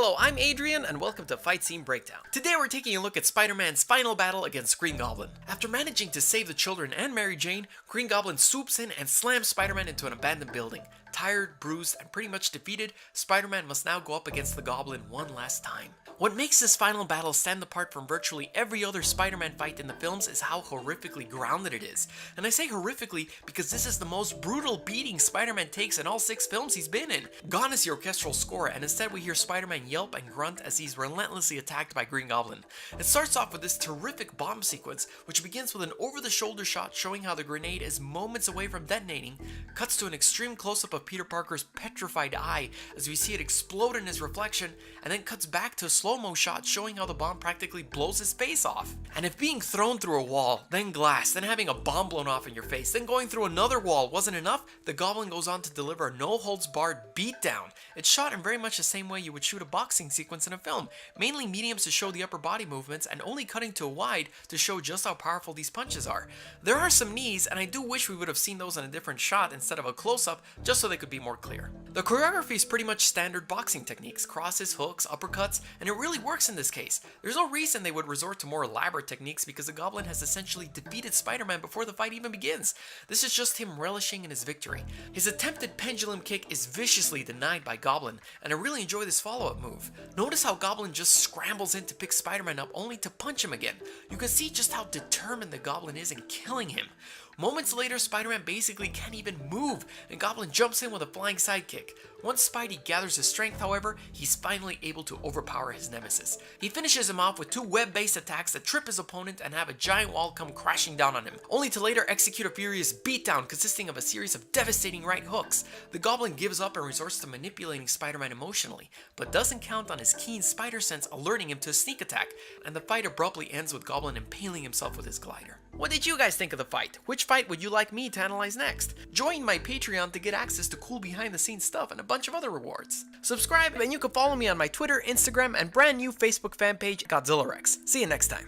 Hello, I'm Adrian, and welcome to Fight Scene Breakdown. Today we're taking a look at Spider-Man's final battle against Green Goblin. After managing to save the children and Mary Jane, Green Goblin swoops in and slams Spider-Man into an abandoned building. Tired, bruised, and pretty much defeated, Spider-Man must now go up against the Goblin one last time. What makes this final battle stand apart from virtually every other Spider-Man fight in the films is how horrifically grounded it is. And I say horrifically because this is the most brutal beating Spider-Man takes in all 6 films he's been in. Gone is the orchestral score, and instead we hear Spider-Man yelp and grunt as he's relentlessly attacked by Green Goblin. It starts off with this terrific bomb sequence, which begins with an over-the-shoulder shot showing how the grenade is moments away from detonating, cuts to an extreme close-up of Peter Parker's petrified eye as we see it explode in his reflection, and then cuts back to a slow-mo shot showing how the bomb practically blows his face off. And if being thrown through a wall, then glass, then having a bomb blown off in your face, then going through another wall wasn't enough, the Goblin goes on to deliver a no-holds-barred beatdown. It's shot in very much the same way you would shoot a boxing sequence in a film, mainly mediums to show the upper body movements and only cutting to a wide to show just how powerful these punches are. There are some knees, and I do wish we would have seen those in a different shot instead of a close-up, just so they could be more clear. The choreography is pretty much standard boxing techniques, crosses, hooks, uppercuts, and it really works in this case. There's no reason they would resort to more elaborate techniques because the Goblin has essentially defeated Spider-Man before the fight even begins. This is just him relishing in his victory. His attempted pendulum kick is viciously denied by Goblin, and I really enjoy this follow-up move. Notice how Goblin just scrambles in to pick Spider-Man up only to punch him again. You can see just how determined the Goblin is in killing him. Moments later, Spider-Man basically can't even move, and Goblin jumps in with a flying sidekick. Once Spidey gathers his strength, however, he's finally able to overpower his nemesis. He finishes him off with 2 web-based attacks that trip his opponent and have a giant wall come crashing down on him, only to later execute a furious beatdown consisting of a series of devastating right hooks. The Goblin gives up and resorts to manipulating Spider-Man emotionally, but doesn't count on his keen spider sense alerting him to a sneak attack, and the fight abruptly ends with Goblin impaling himself with his glider. What did you guys think of the fight? Which fight would you like me to analyze next? Join my Patreon to get access to cool behind the scenes stuff and a bunch of other rewards. Subscribe and you can follow me on my Twitter, Instagram, and brand new Facebook fan page, Godzilla Rex. See you next time.